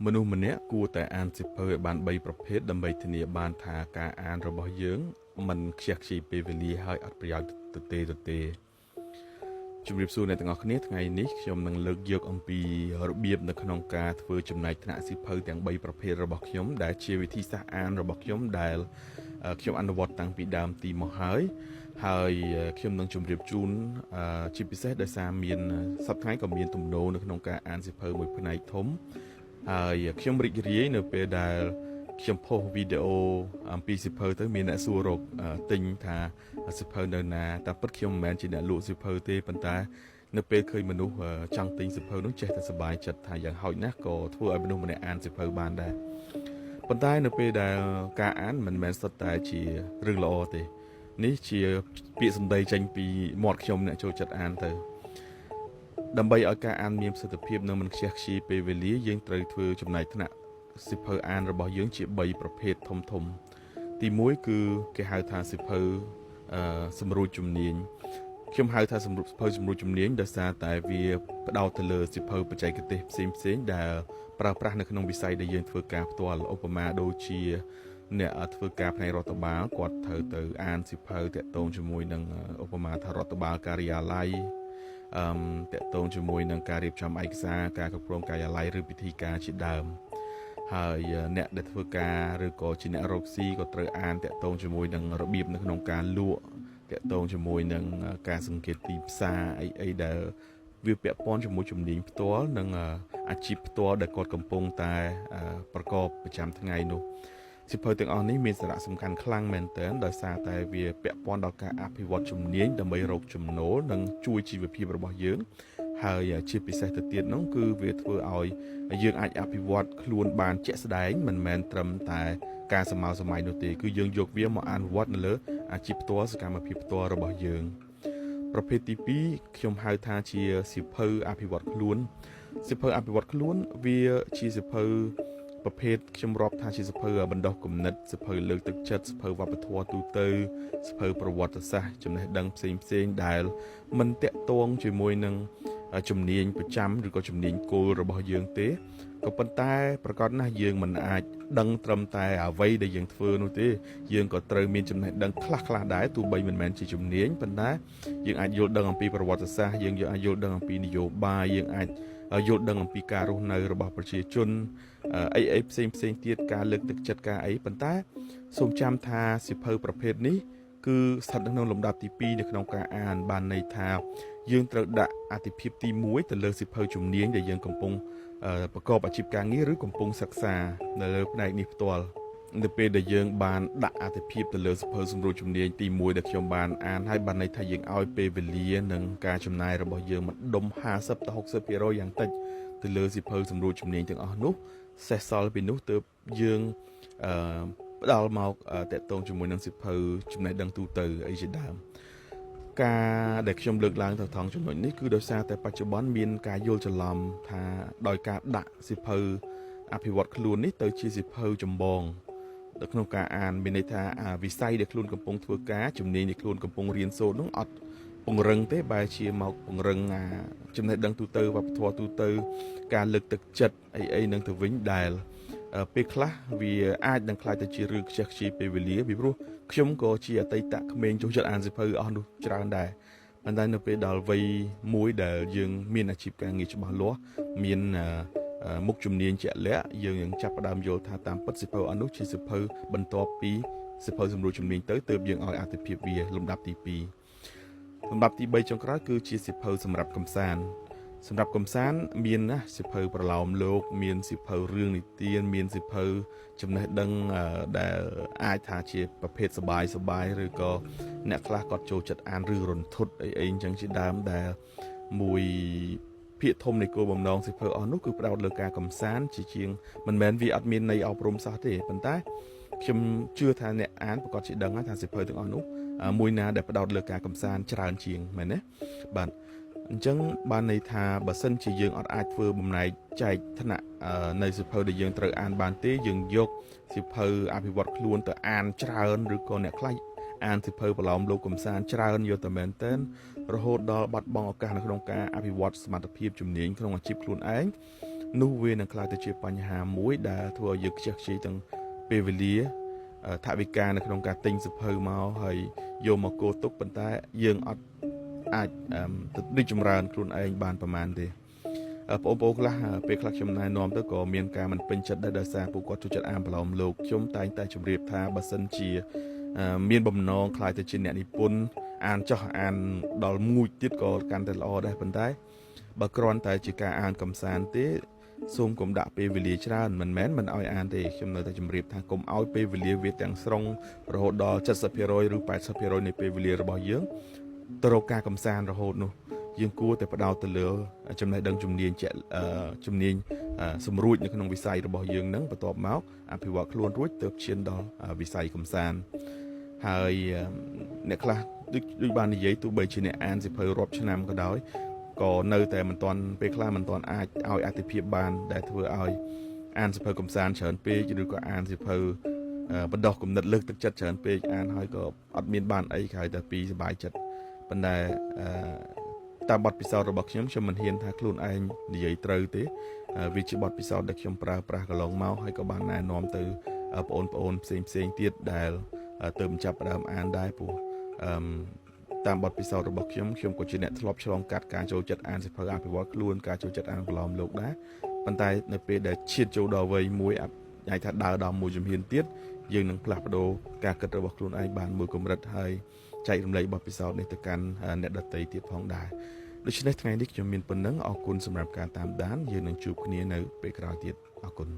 មនុស្សម្នាក់គួរតែអានសៀវភៅឲ្យបាន3ប្រភេទដើម្បីធានាបានថាការអានរបស់យើងមិនខ្ជះខ្ជាយពេលវេលាហើយអត់ប្រយោជន៍ទេជំរាបសួរអ្នកទាំងអស់គ្នាថ្ងៃនេះខ្ញុំនឹងលើកយកអំពីរបៀបនៅក្នុងការធ្វើចំណែកថ្នាក់សៀវភៅទាំង3ប្រភេទរបស់ខ្ញុំដែលជាវិធីសាស្ត្រអានរបស់ខ្ញុំដែលខ្ញុំអនុវត្តតាំងពីដើមទីមកហើយខ្ញុំនឹងជម្រាបជូនជាពិសេសដោយសារមានសប្តាហ៍ក៏មានទំនោរនៅក្នុងការអានសៀវភៅមួយផ្នែកធំហើយខ្ញុំរីករាយនៅពេលដែលខ្ញុំផុសវីដេអូអំពីសៀវភៅទៅមានអ្នកសួររកទិញថាសៀវភៅនៅណាតែពិតខ្ញុំមិនមែនជាអ្នកលក់សៀវភៅទេប៉ុន្តែនៅពេលឃើញមនុស្សចង់ទិញសៀវភៅនោះចេះតែសប្បាយចិត្តថាយ៉ាងហោចណាស់ក៏ធ្វើឲ្យមនុស្សម្នាក់អានសៀវភៅបានដែរប៉ុន្តែនៅពេលដែលការអានមិនមែនសុទ្ធតែជារឿងល្អទេនេះជាពាក្យសម្ដីចេញពីមាត់ខ្ញុំអ្នកចូលចិត្តអានទៅដើម្បីឲ្យការអានមានប្រសិទ្ធភាពនិងមិនខ្ជះខ្ជាយពេលវេលាយើងត្រូវធ្វើចំណែកថ្នាក់សៀវភៅអានរបស់យើងជា3ប្រភេទធំទី1គឺគេហៅថាសៀវភៅសម្រួលជំនាញខ្ញុំហៅថាសៀវភៅសម្រួលជំនាញដោយសារតែវាផ្ដោតទៅលើសៀវភៅបច្ចេកទេសផ្សេងដែលប្រើប្រាស់នៅក្នុងវិស័យដែលយើងធ្វើការផ្ទាល់ឧបមាដូចជាអ្នកធ្វើការផ្នែករដ្ឋបាលគាត់ត្រូវទៅអានសៀវភៅតាក់ទងជាមួយនឹងឧបមាថារដ្ឋបាលការិយាល័យតាក់ទងជាមួយនឹងការរៀបចំឯកសារការគ្រប់គ្រងការិយាល័យឬពិធីការជាដើមហើយអ្នកដែលធ្វើការឬក៏ជាអ្នករកស៊ីក៏ត្រូវអានតាក់ទងជាមួយនឹងរបៀបនៅក្នុងការលក់តាក់ទងជាមួយនឹងការសង្កេតទីផ្សារអីដែលវាពាក់ព័ន្ធជាមួយជំនាញផ្ទាល់និងអាជីពផ្ទាល់ដែលគាត់កំពុងតែប្រកបប្រចាំថ្ងៃនោះសៀវភៅទាំងអស់នេះមានសារៈសំខាន់ខ្លាំងមែនទែនដោយសារតែវាពាក់ព័ន្ធដល់ការអភិវឌ្ឍជំនាញដើម្បីរកចំណូលនិងជួយជីវភាពរបស់យើងហើយជាពិសេសទៅទៀតនោះគឺវាធ្វើឲ្យយើងអាចអភិវឌ្ឍខ្លួនបានជាក់ស្ដែងមិនមែនត្រឹមតែការសម័យនោះទេគឺយើងយកវាមកអនុវត្តនៅលើអាជីពផ្ទាល់សកម្មភាពផ្ទាល់របស់យើងប្រភេទទី2ខ្ញុំហៅថាជាសៀវភៅអភិវឌ្ឍខ្លួនសៀវភៅអភិវឌ្ឍខ្លួនវាជាសៀវភៅប្រភេទខ្ញុំរាប់ថាជាសៀវភៅបណ្ដុះគំនិតសៀវភៅលើកទឹកចិត្តសៀវភៅវប្បធម៌ទូទៅសៀវភៅប្រវត្តិសាស្ត្រចំណេះដឹងផ្សេងដែលមិនតាក់ទងជាមួយនឹងជំនាញប្រចាំឬក៏ជំនាញគោលរបស់យើងទេក៏ប៉ុន្តែប្រកាសណាស់យើងមិនអាចដឹងត្រឹមតែអ្វីដែលយើងធ្វើនោះទេយើងក៏ត្រូវមានចំណេះដឹងខ្លះដែរទោះបីមិនមែនជាជំនាញប៉ុន្តែយើងអាចយល់ដឹងអំពីប្រវត្តិសាស្ត្រយើងអាចយល់ដឹងអំពីនយោបាយយើងអាចយល់ដឹងអំពីការរស់នៅរបស់ប្រជាជនអីផ្សេងទៀតការលើកទឹកចិត្តការអីប៉ុន្តែសូមចាំថាសៀវភៅប្រភេទនេះគឺស្ថិតនៅក្នុងលំដាប់ទី2នៅក្នុងការអានបានន័យថាយើងត្រូវដាក់អាទិភាពទី1ទៅលើសៀវភៅជំនាញដែលយើងកំពុងប្រកបអាជីពការងារឬកំពុងសិក្សានៅលើផ្នែកនេះផ្ទាល់នៅពេលដែលយើងបានដាក់អាទិភាពទៅលើសៀវភៅសម្រួលជំនាញទី1ដែលខ្ញុំបានអានហើយបានន័យថាយើងឲ្យពេលវេលានិងការចំណាយរបស់យើងម្ដុំ50ទៅ60%យ៉ាងតិចទៅលើសៀវភៅសម្រួលជំនាញទាំងអស់នោះសេសសល់ពីនោះទើបយើងផ្ដល់មកតាក់ទងជាមួយនឹងសៀវភៅចំណេះដឹងទូទៅអីជាដើមការដែលខ្ញុំលើកឡើងទៅថងចំណុចនេះគឺដោយសារតែបច្ចុប្បន្នមានការយល់ច្រឡំថាដោយការដាក់សៀវភៅអភិវឌ្ឍខ្លួននេះទៅជាសៀវភៅចម្បងនៅក្នុងការអានមានន័យថាវិស័យដែលខ្លួនកំពុងធ្វើការជំនាញដែលខ្លួនកំពុងរៀនសូត្រនោះអត់ពង្រឹងទេបែរជាមកពង្រឹងចំណេះដឹងទូទៅវប្បធម៌ទូទៅការលើកទឹកចិត្តអីនឹងទៅវិញដែលពេលខ្លះវាអាចនឹងខ្លាចទៅជារឿងខ្ជះខ្ជាយពេលវេលាពីព្រោះខ្ញុំក៏ជាអតីតក្មេងចូលចិត្តអានសៀវភៅអស់នោះច្រើនដែរប៉ុន្តែនៅពេលដល់វ័យមួយដែលយើងមានអាជីពការងារច្បាស់លាស់មានមុខជំនាញជាក់លាក់យើងនឹងចាប់ផ្ដើមយល់ថាតាមពិតសៀវភៅអស់នោះជាសៀវភៅបន្ទាប់ពីសៀវភៅសម្រួលជំនាញទៅទើបយើងឲ្យអាទិភាពវាលំដាប់ទី2លំដាប់ទី3ចុងក្រោយគឺជាសៀវភៅសម្រាប់កម្សាន្តសម្រាប់កំសាន្តមានណាសៀវភៅប្រឡោមលោកមានសៀវភៅរឿងនិទានមានសៀវភៅចំណេះដឹងដែលអាចថាជាប្រភេទសបាយឬក៏អ្នកខ្លះគាត់ចូលចិត្តអានរឿងរន្ធត់អីអញ្ចឹងជាដើមដែលមួយភាគធំនៃគោលបំណងសៀវភៅអស់នោះគឺផ្ដោតលើការកំសាន្តជាជាងមិនមែនវាអត់មានន័យអប់រំសោះទេប៉ុន្តែខ្ញុំជឿថាអ្នកអានប្រកាសជាដឹងថាសៀវភៅទាំងអស់នោះមួយណាដែលផ្ដោតលើការកំសាន្តច្រើនជាងមែនទេបាទអញ្ចឹងបានន័យថាបើសិនជាយើងអត់អាចធ្វើបំណែកចែកថ្នាក់នៅសៀវភៅដែលយើងត្រូវអានបានទេយើងយកសៀវភៅអភិវឌ្ឍខ្លួនទៅអានច្រើនឬក៏អ្នកខ្លះអានសៀវភៅប្រឡោមលោកកំសាន្តច្រើនយកតែមែនទែនរហូតដល់បាត់បង់ឱកាសនៅក្នុងការអភិវឌ្ឍសមត្ថភាពជំនាញក្នុងអាជីពខ្លួនឯង នោះវានឹងក្លាយទៅជាបញ្ហាមួយដែលធ្វើឲ្យយើងខ្ជះខ្ជាយទាំងពេលវេលាថវិកានៅក្នុងការទិញសៀវភៅមកហើយយកមកគោទុកប៉ុន្តែយើងអត់អាចទៅរីកចម្រើនខ្លួនឯងបានប្រហែលទេបងប្អូនខ្លះពេលខ្លះខ្ញុំណែនាំទៅក៏មានការមិនពេញចិត្តដែរដោយសារពួកគាត់ចូលចិត្តអានប្រឡំលោកខ្ញុំតែងតែជម្រាបថាបើសិនជាមានបំណងខ្លាយទៅជាអ្នកនិពន្ធអានចោះអានដល់មួយទៀតក៏កាន់តែល្អដែរប៉ុន្តែបើគ្រាន់តែជាការអានកំសាន្តទេសូមកុំដាក់ពេលវេលាច្រើនមិនមែនមិនឲ្យអានទេខ្ញុំនៅតែជម្រាបថាកុំឲ្យពេលវេលាវាទាំងស្រុងរហូតដល់ 70% ឬ 80% នៃពេលវេលារបស់យើងទៅរកការកំសាន្តរហូតនោះយើងគួរតែផ្ដោតទៅលើចំណេះដឹងជំនាញសម្រួចនៅក្នុងវិស័យរបស់យើងនឹងបន្ទាប់មកអភិវឌ្ឍខ្លួនរួចទើបឈានដល់វិស័យកំសាន្តហើយអ្នកខ្លះដូចបាននិយាយទោះបីជាអ្នកអានសៀវភៅរាប់ឆ្នាំក៏ដោយក៏នៅតែមិនទាន់ពេលខ្លះមិនទាន់អាចឲ្យអតិភិបបានដែលធ្វើឲ្យអានសៀវភៅកំសាន្តច្រើនពេកឬក៏អានសៀវភៅបណ្ដោះគំនិតលើកទឹកចិត្តច្រើនពេកអានហើយក៏អត់មានបានអីក្រៅតែពីសប្បាយចិត្តប៉ុន្តែតាមបទពិសោធន៍របស់ខ្ញុំមិនហ៊ានថាខ្លួនឯងនិយាយត្រូវទេវាជាបទពិសោធន៍ដែលខ្ញុំប្រើប្រាស់កន្លងមកហើយក៏បានណែនាំទៅបងប្អូនផ្សេងទៀតដែលទើបចាប់ផ្ដើមអានដែរព្រោះតាមបទពិសោធន៍របស់ខ្ញុំក៏ជាអ្នកធ្លាប់ឆ្លងកាត់ការចូលចិត្តអានសៀវភៅអភិវឌ្ឍខ្លួនការចូលចិត្តអានប្រឡំលោកដែរប៉ុន្តែនៅពេលដែលឈានចូលដល់វ័យមួយអាចថាដើរដល់មួយជំហានទៀតយើងនឹងផ្លាស់ប្ដូរការគិតរបស់ខ្លួនឯងបានមួយកម្រិតហើយចែករំលែកបទពិសោធន៍នេះទៅកាន់អ្នកដទៃទៀតផងដែរដូច្នេះថ្ងៃនេះខ្ញុំមានប៉ុណ្ណឹងអរគុណសម្រាប់ការតាមដានយើងនឹងជួបគ្នានៅពេលក្រោយទៀតអរគុណ